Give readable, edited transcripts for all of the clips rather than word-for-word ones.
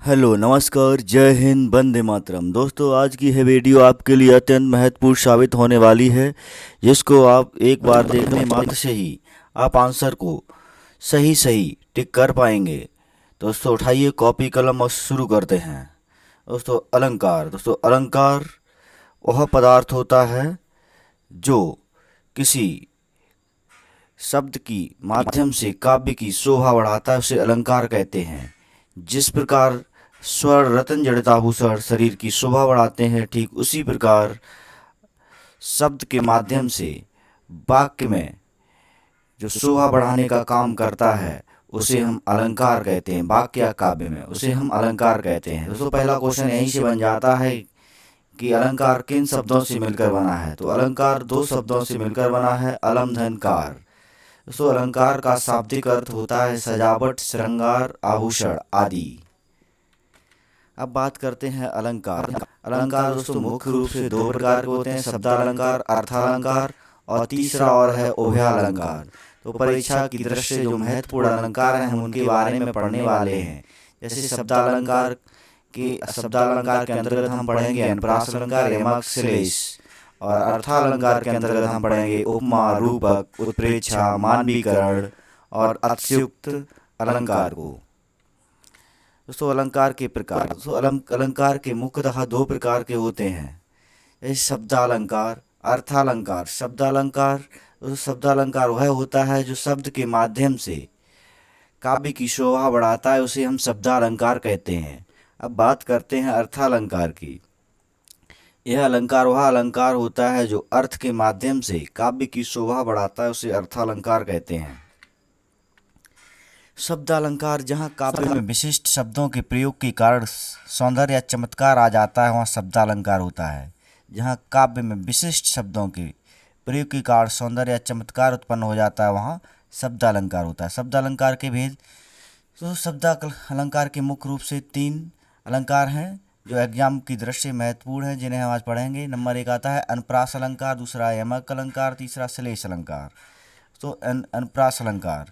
Hello नमस्कार जय हिंद वंदे मातरम। दोस्तों आज की यह वीडियो आपके लिए अत्यंत महत्वपूर्ण साबित होने वाली है, जिसको आप एक बार देखने मात्र से ही आप आंसर को सही सही टिक कर पाएंगे। दोस्तों उठाइए कॉपी कलम और शुरू करते हैं। दोस्तों अलंकार वह पदार्थ होता है जो किसी शब्द की माध्यम से काव्य की शोभा बढ़ाता है, उसे अलंकार कहते हैं। जिस प्रकार स्वर रत्न जड़िताभूषण शरीर की शोभा बढ़ाते हैं, ठीक उसी प्रकार शब्द के माध्यम से वाक्य में जो शोभा बढ़ाने का काम करता है उसे हम अलंकार कहते हैं। वाक्य या काव्य में उसे हम अलंकार कहते हैं। दोस्तों पहला क्वेश्चन यहीं से बन जाता है कि अलंकार किन शब्दों से मिलकर बना है। तो अलंकार दो शब्दों से मिलकर बना है, अलम धन कार। दोस्तों अलंकार का शाब्दिक अर्थ होता है सजावट, श्रृंगार, आभूषण आदि। अब बात करते हैं अलंकार। अलंकार दोस्तों मुख्य रूप से दो प्रकार के होते हैं, शब्दालंकार, अर्थालंकार और तीसरा और है उभयालंकार। तो परीक्षा की दृष्टि से जो महत्वपूर्ण अलंकार हैं हम उनके बारे में पढ़ने वाले हैं। जैसे शब्दालंकार के अंतर्गत हम पढ़ेंगे अनुप्रास अलंकार, यमक, श्लेष। और अर्थालंकार के अंतर्गत हम पढ़ेंगे उपमा, रूपक, उत्प्रेक्षा, मानवीकरण और अतिशयोक्त अलंकार को। दोस्तों अलंकार के प्रकार। दोस्तों अलंकार के मुख्यतः दो प्रकार के होते हैं, जैसे शब्दालंकार, अर्थालंकार। शब्दालंकार वह होता है जो शब्द के माध्यम से काव्य की शोभा बढ़ाता है, उसे हम शब्दालंकार कहते हैं। अब बात करते हैं अर्थालंकार की। यह अलंकार वह अलंकार होता है जो अर्थ के माध्यम से काव्य की शोभा बढ़ाता है, उसे अर्थालंकार कहते हैं। शब्दालंकार जहाँ काव्य में विशिष्ट शब्दों के प्रयोग के कारण सौंदर्य या चमत्कार आ जाता है, वहाँ शब्दालंकार होता है। जहाँ काव्य में विशिष्ट शब्दों के प्रयोग के कारण सौंदर्य या चमत्कार उत्पन्न हो जाता है, वहाँ शब्दालंकार होता है। शब्दालंकार के भेद। तो शब्दालंकार के मुख्य रूप से तीन अलंकार हैं जो एग्जाम की दृष्टि से महत्वपूर्ण है, जिन्हें हम आज पढ़ेंगे। नंबर एक आता है अनुप्रास अलंकार, दूसरा यमक अलंकार, तीसरा श्लेष अलंकार। तो अनुप्रास अलंकार।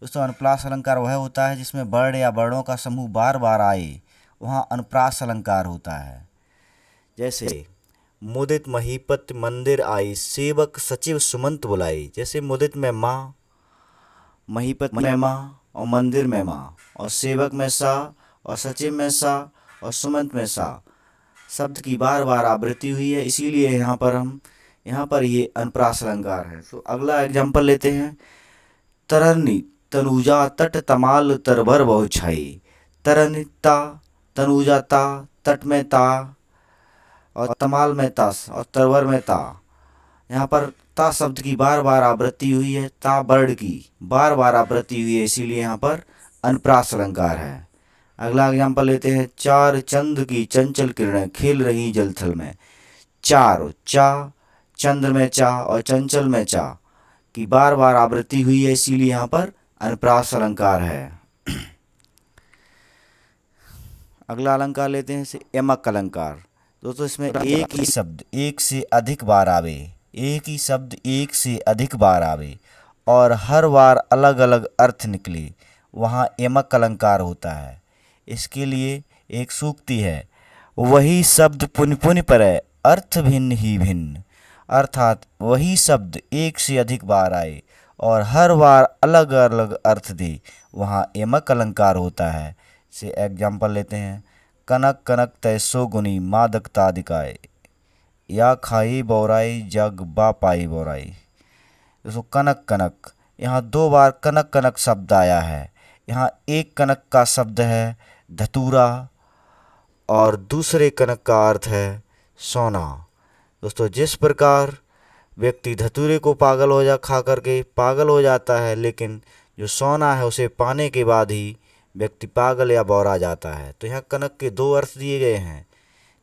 दोस्तों अनुप्रास अलंकार वह होता है जिसमें वर्ण या वर्णों का समूह बार बार आए, वहाँ अनुप्रास अलंकार होता है। जैसे मुदित महीपत मंदिर आई, सेवक सचिव सुमंत बुलाई। जैसे मुदित में माँ, महीपत में माँ और मंदिर में माँ, और सेवक में सा और सचिव में सा और सुमंत में सा शब्द की बार बार आवृत्ति हुई है, इसीलिए यहाँ पर ये अनुप्रास अलंकार है। तो अगला एग्जाम्पल लेते हैं। तरनी तनुजा तट तमाल तरभर बहु छाई। तरनिता, तनुजा ता, तट में ता और तमाल में तास और तरवर में ता। यहाँ पर ता शब्द की बार बार आवृत्ति हुई है, ता वर्ण की बार बार आवृत्ति हुई है, इसीलिए यहाँ पर अनुप्रास अलंकार है। अगला एग्जाम्पल लेते हैं। चार चंद्र की चंचल किरणें खेल रही जलथल में। चार, चा, चंद्र में चा और चंचल में चा की बार बार आवृत्ति हुई है, इसीलिए यहाँ पर अनुप्रास अलंकार है। अगला अलंकार लेते हैं यमक अलंकार। दोस्तों इसमें एक ही शब्द एक से अधिक बार आवे, एक ही शब्द एक से अधिक बार आवे और हर बार अलग अलग अर्थ निकले, वहाँ यमक अलंकार होता है। इसके लिए एक सूक्ति है, वही शब्द पुन पुन परै, अर्थ भिन्न ही भिन्न। अर्थात वही शब्द एक से अधिक बार आए और हर बार अलग अलग अर्थ दे, वहाँ यमक अलंकार होता है। से एग्जाम्पल लेते हैं। कनक कनक तैसो गुनी मादकता दिखाए, या खाई बौराई जग बा पाई बौराई। दोस्तों कनक कनक, यहाँ दो बार कनक कनक शब्द आया है। यहाँ एक कनक का शब्द है धतूरा और दूसरे कनक का अर्थ है सोना। दोस्तों जिस प्रकार व्यक्ति धतूरे को खा करके पागल हो जाता है, लेकिन जो सोना है उसे पाने के बाद ही व्यक्ति पागल या बौरा जाता है, तो यहाँ कनक के दो अर्थ दिए गए हैं,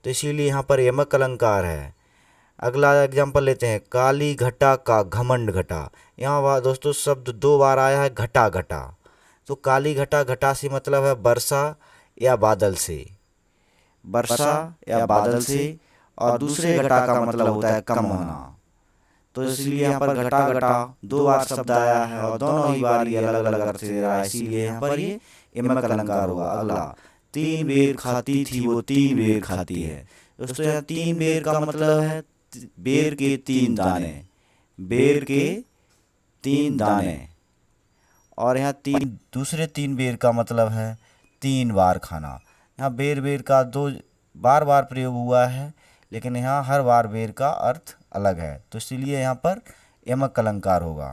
तो इसीलिए यहाँ पर यमक अलंकार है। अगला एग्जाम्पल लेते हैं। काली घटा का घमंड घटा। यहाँ दोस्तों शब्द दो बार आया है घटा घटा। तो काली घटा, घटा से मतलब है वर्षा या बादल से, वर्षा या बादल से, और दूसरे घटा का मतलब होता है कम होना। तो इसलिए यहाँ पर घटा घटा दो बार शब्द आया है और दोनों ही बार ये अलग अलग अर्थ दे रहा है, इसीलिए यहाँ पर ये यमक अलंकार होगा। अगला तीन बेर खाती थी वो तीन बेर खाती है। दोस्तों यहाँ तीन बेर का मतलब है बेर के तीन दाने, बेर के तीन दाने। और यहाँ तीन दूसरे तीन बेर का मतलब है तीन बार खाना। यहाँ बेर बेर का दो बार बार प्रयोग हुआ है, लेकिन यहाँ हर बार बेर का अर्थ अलग है, तो इसीलिए यहाँ पर यमक अलंकार होगा।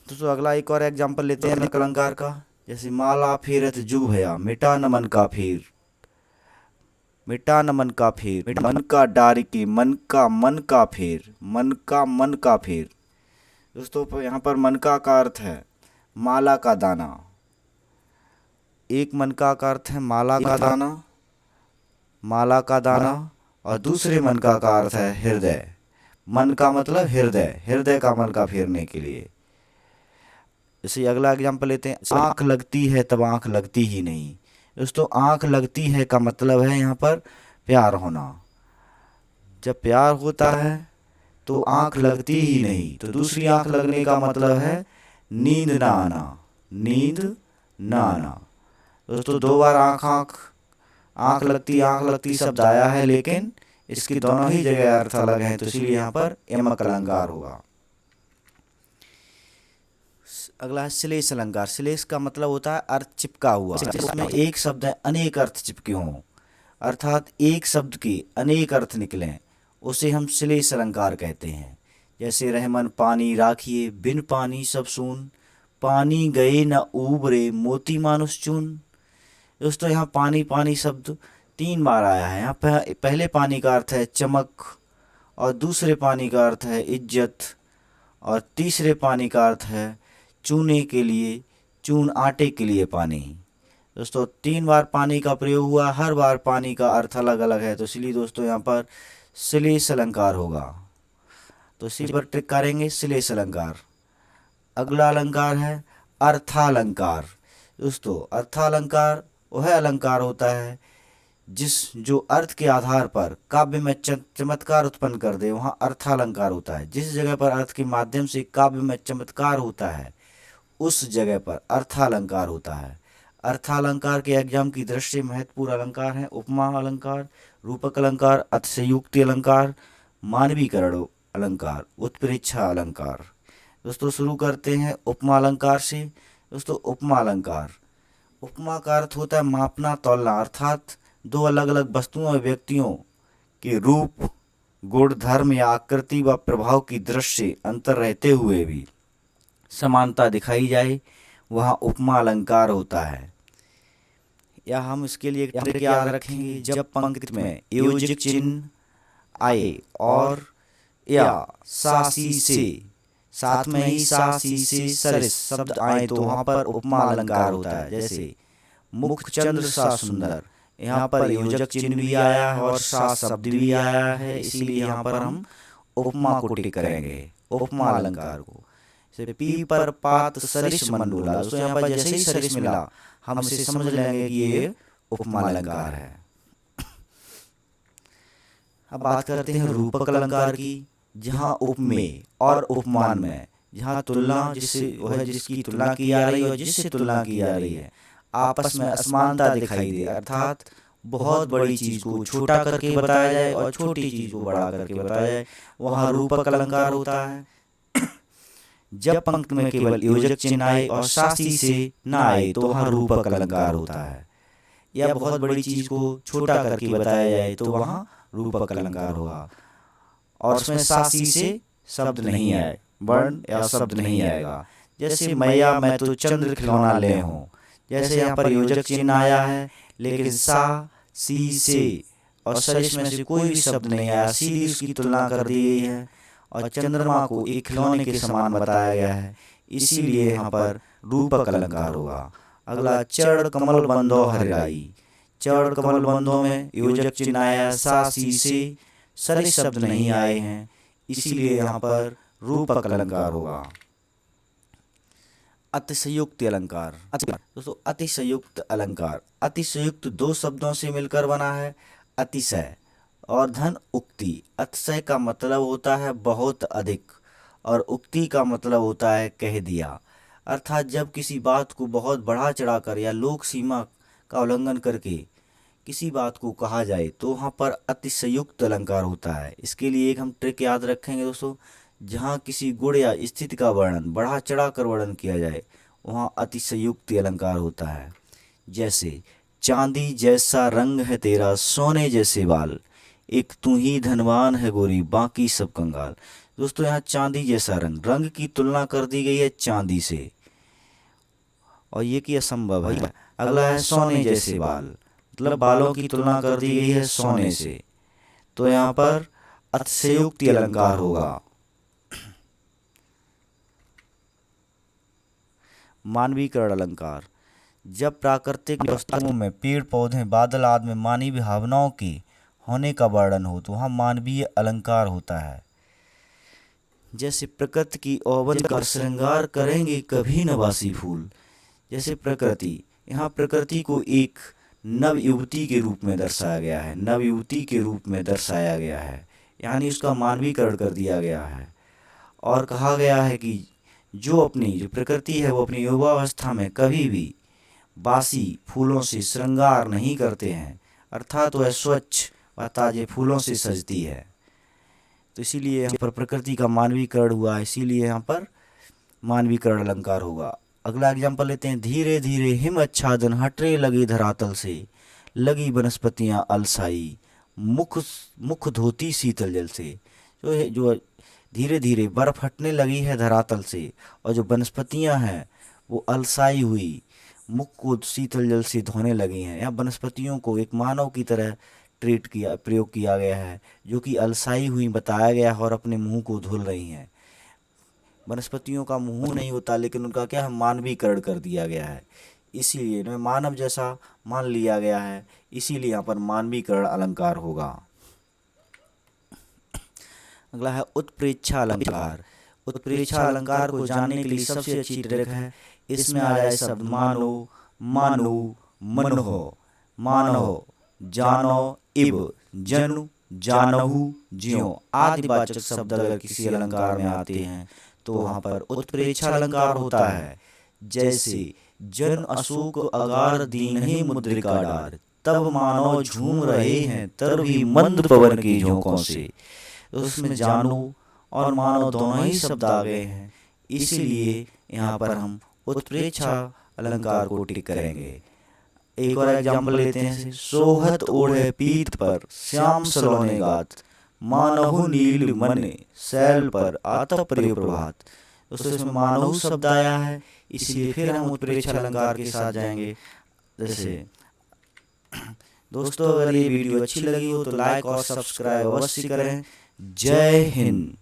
दोस्तों अगला एक और एग्जाम्पल लेते हैं यमक अलंकार का। जैसे माला फेरत जू भया मिटा न मन का फेर, मिटा न मन का फेर, मन का डार के मन का फेर, मन का फेर। दोस्तों यहाँ पर मन का अर्थ है माला का दाना, एक मन का अर्थ है माला का दाना, माला का दाना, और दूसरे मन का अर्थ है हृदय। मन का मतलब हृदय, हृदय का मन का फेरने के लिए। जैसे अगला एग्जाम्पल लेते हैं, आँख लगती है तब आँख लगती ही नहीं। दोस्तों आँख लगती है का मतलब है यहाँ पर प्यार होना। जब प्यार होता है तो आँख लगती ही नहीं, तो दूसरी आँख लगने का मतलब है नींद ना आना, नींद ना आना। दोस्तों दो बार आँख लगती शब्द आया है, लेकिन इसकी दोनों ही जगह अर्थ अलग है, तो इसलिए यहाँ पर यमक अलंकार होगा। अगला है श्लेष अलंकार। श्लेष का मतलब होता है अर्थ चिपका हुआ, जिसमें एक शब्द है अनेक अर्थ चिपके हों, अर्थात एक शब्द के अनेक अर्थ निकलें, उसे हम श्लेष अलंकार कहते हैं। जैसे रहमन पानी राखिए बिन पानी सब सून, पानी गए न उबरे मोती मानुष चून। दोस्तों यहाँ पानी पानी शब्द तीन बार आया है। यहाँ पहले पानी का अर्थ है चमक, और दूसरे पानी का अर्थ है इज्जत, और तीसरे पानी का अर्थ है चूने के लिए, चून आटे के लिए पानी। दोस्तों तीन बार पानी का प्रयोग हुआ, हर बार पानी का अर्थ अलग अलग है, तो इसलिए दोस्तों यहाँ पर श्लेष अलंकार होगा। तो इसी पर ट्रिक करेंगे, श्लेष अलंकार। अगला अलंकार है अर्थालंकार। दोस्तों अर्थालंकार वह अलंकार होता है जो अर्थ के आधार पर काव्य में चमत्कार उत्पन्न कर दे, वहाँ अर्थालंकार होता है। जिस जगह पर अर्थ के माध्यम से काव्य में चमत्कार होता है, उस जगह पर अर्थालंकार होता है। अर्थालंकार के एग्जाम की दृष्टि महत्वपूर्ण अलंकार हैं उपमा अलंकार, रूपक अलंकार, अतिशयोक्ति अलंकार, मानवीकरण अलंकार, उत्प्रेक्षा अलंकार। दोस्तों शुरू करते हैं उपमा अलंकार से। दोस्तों उपमा अलंकार, उपमा का अर्थ होता है मापना तौलना, अर्थात दो अलग अलग वस्तुओं और व्यक्तियों के रूप, गुण, धर्म या आकृति व प्रभाव की दृष्टि से अंतर रहते हुए भी समानता दिखाई जाए, वहाँ उपमा अलंकार होता है। या हम इसके लिए ट्रिक याद रखेंगे, जब पंक्ति में योजक चिन्ह आए और या सा सी से साथ में ही सा सी से सरिस शब्द आए, तो वहाँ पर उपमा अलंकार होता है। जैसे मुख चंद्र सा सुंदर, यहाँ पर योजक चिन्ह भी आया है और सा शब्द भी आया है, इसीलिए यहाँ पर हम उपमा को टिक करेंगे, उपमा अलंकार को। पी पर पात सरिस मंडूला, दोस्तों यहाँ पर जैसे ही सरिस मिला हम इसे समझ लेंगे कि ये उपमा अलंकार है। अब बात करते हैं रूपक अलंकार की, जहाँ उपमेय और उपमान में जहाँ तुलना जिससे वह जिसकी तुलना की जा रही है और जिससे तुलना की जा रही है आपस में असमानता दिखाई दे, अर्थात बहुत बड़ी चीज को छोटा करके बताया जाए और छोटी चीज को बड़ा करके बताया जाए, वहाँ रूपक अलंकार होता है। जब पंक्ति में केवल योजक चिन्ह आए और शासी से न आए, तो वहाँ रूपक अलंकार होता है। या बहुत बड़ी चीज को छोटा करके बताया जाए, तो वहाँ रूपक अलंकार होगा। और उसमें शासी से शब्द नहीं आए, वर्ण या शब्द नहीं आएगा। जैसे मैया मैं तो चंद्र खिलौना ले हूँ, जैसे यहाँ पर योजक चिन्ह आया है, लेकिन सा सी से और सरिस में से कोई भी शब्द नहीं आया, सीधी उसकी तुलना कर दी गई है और चंद्रमा को एक खिलौने के समान बताया गया है, इसीलिए यहाँ पर रूपक अलंकार होगा। अगला चढ़ कमल बंदो हरिराई, चढ़ कमल बंदो में योजक चिन्ह आया, सा सी से सरिस शब्द नहीं आए हैं, इसीलिए यहाँ पर रूपक अलंकार होगा। अतिशयोक्ति अलंकार। दोस्तों अतिशयोक्त अलंकार, अतिशयोक्त दो शब्दों से मिलकर बना है, अतिशय और धन उक्ति। अतिशय का मतलब होता है बहुत अधिक और उक्ति का मतलब होता है कह दिया, अर्थात जब किसी बात को बहुत बढ़ा चढ़ाकर या लोक सीमा का उल्लंघन करके किसी बात को कहा जाए तो वहाँ पर अतिशयोक्त अलंकार होता है। इसके लिए एक हम ट्रिक याद रखेंगे दोस्तों, जहाँ किसी गुण या स्थिति का वर्णन बढ़ा चढ़ा कर वर्णन किया जाए वहाँ अतिशयोक्ति अलंकार होता है। जैसे चांदी जैसा रंग है तेरा सोने जैसे बाल, एक तू ही धनवान है गोरी बाकी सब कंगाल। दोस्तों यहाँ चांदी जैसा रंग, रंग की तुलना कर दी गई है चांदी से और ये कि असंभव है। अगला है सोने जैसे बाल, मतलब बालों की तुलना कर दी गई है सोने से, तो यहाँ पर अतिशयोक्ति अलंकार होगा। मानवीकरण अलंकार, जब प्राकृतिक वस्तुओं में पेड़ पौधे बादल आदि में मानवीय भावनाओं के होने का वर्णन हो तो वहाँ मानवीय अलंकार होता है। जैसे प्रकृति की ओवन का श्रृंगार करेंगे कभी न बासी फूल। जैसे प्रकृति, यहाँ प्रकृति को एक नव युवती के रूप में दर्शाया गया है, नव युवती के रूप में दर्शाया गया है, यानी उसका मानवीकरण कर दिया गया है। और कहा गया है कि जो प्रकृति है वो अपनी युवावस्था में कभी भी बासी फूलों से श्रृंगार नहीं करते हैं, अर्थात वह स्वच्छ व ताजे फूलों से सजती है। तो इसीलिए यहाँ पर प्रकृति का मानवीकरण हुआ, इसीलिए यहाँ पर मानवीकरण अलंकार होगा। अगला एग्जाम्पल लेते हैं, धीरे धीरे हिम आच्छादन हटने लगी धरातल से, लगी वनस्पतियाँ अलसाई, मुख धोती शीतल जल से। जो धीरे धीरे बर्फ हटने लगी है धरातल से और जो वनस्पतियाँ हैं वो अलसाई हुई मुख को शीतल जल से धोने लगी हैं। यहाँ वनस्पतियों को एक मानव की तरह प्रयोग किया गया है, जो कि अलसाई हुई बताया गया है और अपने मुंह को धुल रही हैं। वनस्पतियों का मुंह नहीं होता लेकिन उनका क्या है, मानवीकरण कर दिया गया है, इसीलिए इन्हें मानव जैसा मान लिया गया है, इसीलिए यहाँ पर मानवीकरण अलंकार होगा। अगला है उत्प्रेक्षा अलंकार। उत्प्रेक्षा अलंकार को जानने के लिए सबसे अच्छी ट्रिक है, इसमें आ जाए शब्द मानो, मानो, मनो, मानो, जानो, इब, जनु, जानहु, ज्यों आदि वाचक शब्द अगर किसी अलंकार में आते हैं तो वहाँ पर उत्प्रेक्षा अलंकार होता है। जैसे जन अशोक अगार दीनहि मुद्रिका डार, तब मानो झूम रहे हैं तर भी मंद पवन के झोंकों से। तो उसमें जानो और मानो दोनों ही शब्द आ गए हैं, इसीलिए यहाँ पर हम उत्प्रेक्षा अलंकार को टिक करेंगे। एक और एग्जाम्पल लेते हैं, सोहत ओढ़े पीत पर श्याम सलोने गात, मानहु नील मने सैल पर आता प्रिय प्रभात। दोस्तों इसमें मानहु शब्द आया है, इसलिए फिर हम उत्प्रेक्षा अलंकार के साथ जाएंगे। जैसे दोस्तों अगर ये वीडियो अच्छी लगी हो तो लाइक और सब्सक्राइब अवश्य करें। जय हिंद।